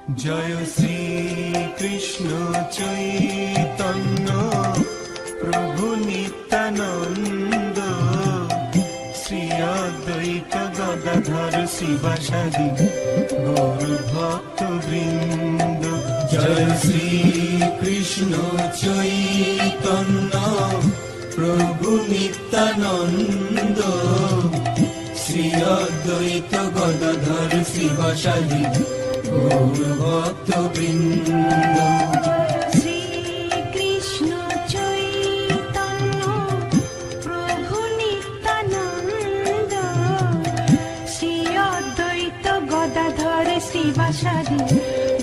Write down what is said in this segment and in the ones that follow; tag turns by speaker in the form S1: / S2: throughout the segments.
S1: জয় শ্রী কৃষ্ণ চৈতন্য প্রভু নিত্যানন্দ, শ্রী অদ্বৈত গদাধর শিবাসাদি গৌর ভক্ত বৃন্দ। জয় শ্রী কৃষ্ণ চৈতন্য প্রভু নিত্যানন্দ, শ্রী অদ্বৈত গদাধর শিবাসাদি গৌর ভক্ত বৃন্দ।
S2: শ্রী কৃষ্ণ চৈতন্য প্রভু নিত্যানন্দ, শ্রী অদ্বৈত গদাধর শিবাসাদি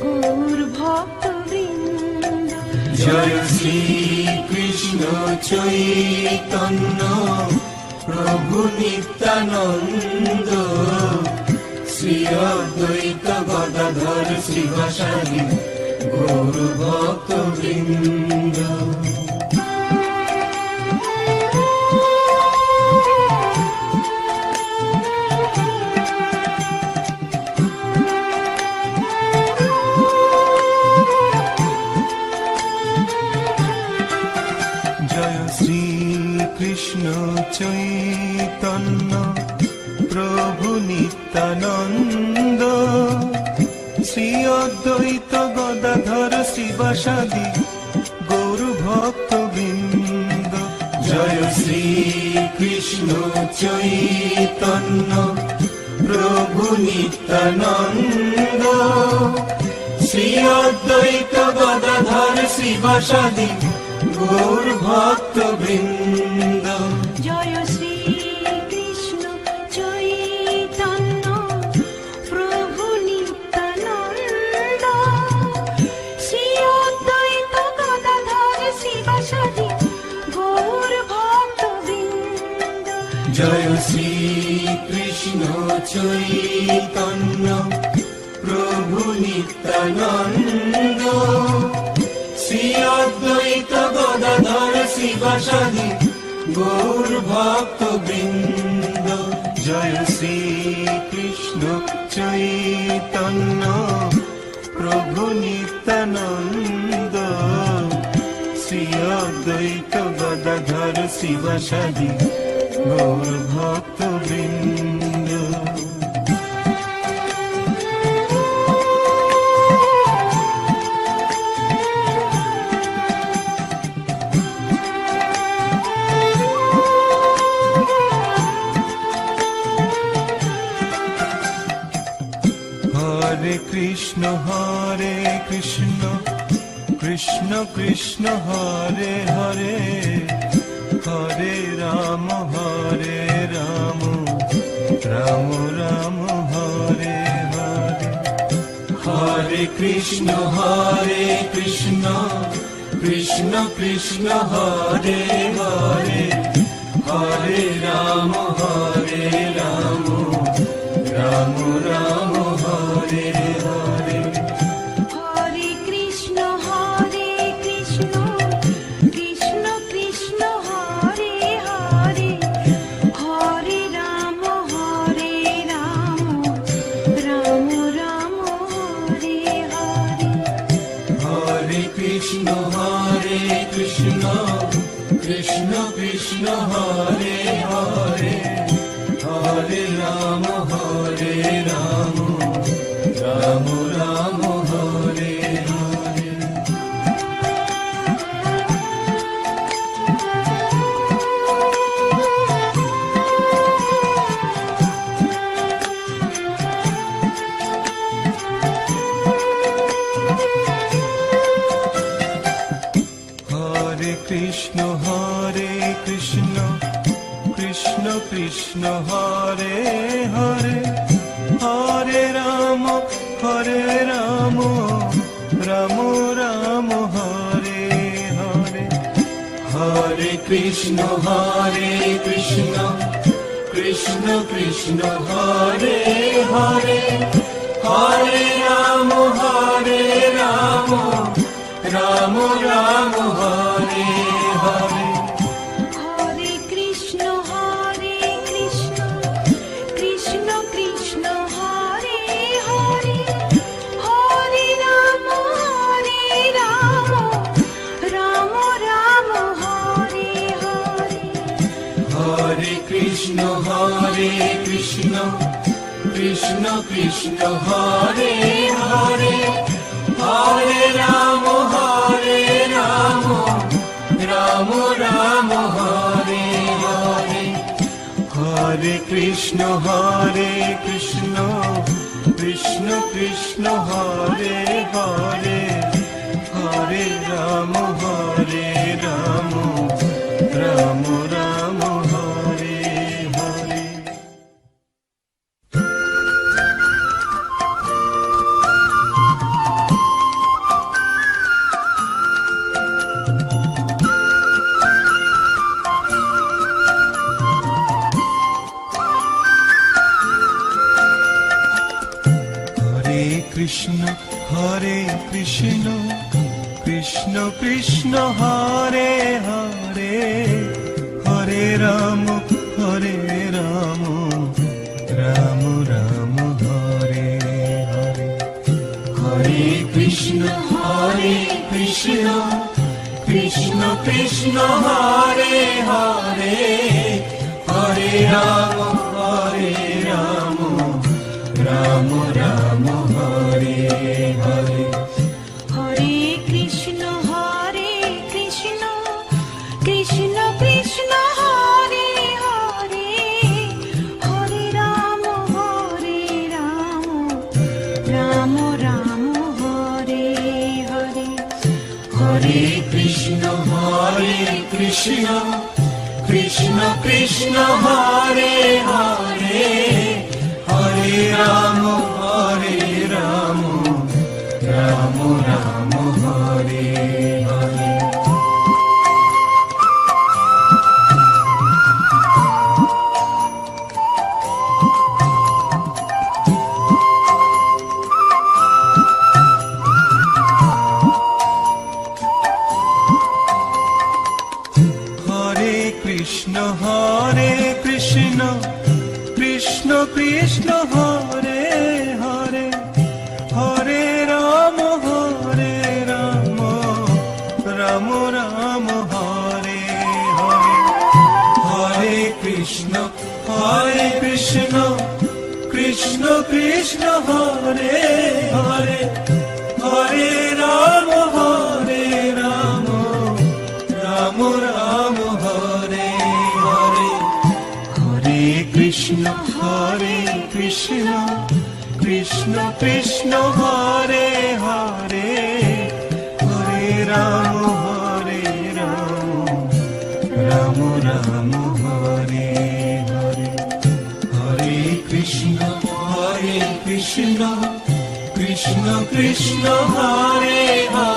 S2: গৌর ভক্ত বৃন্দ।
S1: জয় শ্রী কৃষ্ণ চৈতন্য প্রভু নিত্যানন্দ, শ্রী অদ্বৈত গদাধর শিবাসাদি গৌর ভক্ত বৃন্দ। জয় শ্রী কৃষ্ণ চৈতন্য প্রভু নিত্যানন্দ, শ্রী অদ্বৈত গদাধর শিবাসাদি গৌর ভক্ত বৃন্দ। জয় শ্রী কৃষ্ণ চৈতন্য প্রভু নিত্যানন্দ, শ্রী অদ্বৈত গদাধর শিবাসাদি গৌর ভক্ত বৃন্দ।
S2: জয় শ্রী কৃষ্ণ চৈতন্য প্রভু নিত্যানন্দ, শ্রী অদ্বৈত গদাধর শিবাসাদি গৌর ভক্ত বৃন্দ।
S1: জয় শ্রী কৃষ্ণ চৈতন্য প্রভু নিত্যানন্দ, শ্রী অদ্বৈত গদাধর শিবাসাদি গৌর ভক্ত বৃন্দ। জয় শ্রী কৃষ্ণ চৈতন্য প্রভু নিত্যানন্দ, শ্রী অদ্বৈত গদাধর শিবাসাদি গৌর ভক্ত বৃন্দ। হরে কৃষ্ণ কৃষ্ণ কৃষ্ণ হরে হরে, হরে রাম রাম রাম হরে হরে। হরে কৃষ্ণ কৃষ্ণ কৃষ্ণ হরে হরে, হরে রাম রাম রাম হরে হরে।
S2: হরে কৃষ্ণ কৃষ্ণ কৃষ্ণ হরে হরে, হরে রাম রাম হরে হরে।
S1: হরে কৃষ্ণ কৃষ্ণ কৃষ্ণ হরে হরে, হরে রাম রাম হরে হরে। হরে কৃষ্ণ কৃষ্ণ কৃষ্ণ হরে হরে, হরে রাম রাম হরে হরে। হরে কৃষ্ণ কৃষ্ণ কৃষ্ণ হরে হরে, হরে রাম রাম হরে হরে।
S2: হরে কৃষ্ণ কৃষ্ণ কৃষ্ণ হরে হরে, হরে
S1: কৃষ্ণ কৃষ্ণ কৃষ্ণ হরে হরে হরে রাম রাম রাম হরে হরে হরে কৃষ্ণ কৃষ্ণ কৃষ্ণ হরে হরে হরে রাম রাম রাম হরে হরে কৃষ্ণ কৃষ্ণ কৃষ্ণ কৃষ্ণ হরে হরে হরে রাম রাম রাম হরে হরে হরে কৃষ্ণ কৃষ্ণ কৃষ্ণ কৃষ্ণ হরে হরে হরে রাম রাম রাম হরে হরে
S2: হরে কৃষ্ণ কৃষ্ণ কৃষ্ণ হরে হরে হরে রাম রাম রাম হরে হরে
S1: হরে কৃষ্ণ কৃষ্ণ কৃষ্ণ কৃষ্ণ হরে হরে হরে রাম রাম রাম হরে হরে হরে কৃষ্ণ কৃষ্ণ কৃষ্ণ হরে হরে হরে রাম রাম রাম হরে হরে হরে কৃষ্ণ কৃষ্ণ কৃষ্ণ হরে হরে হরে রাম রাম রাম হরে হরে হরে কৃষ্ণ কৃষ্ণ কৃষ্ণ হরে হরে হরে রাম রাম হরে হরে হরে কৃষ্ণ কৃষ্ণ কৃষ্ণ হরে হরে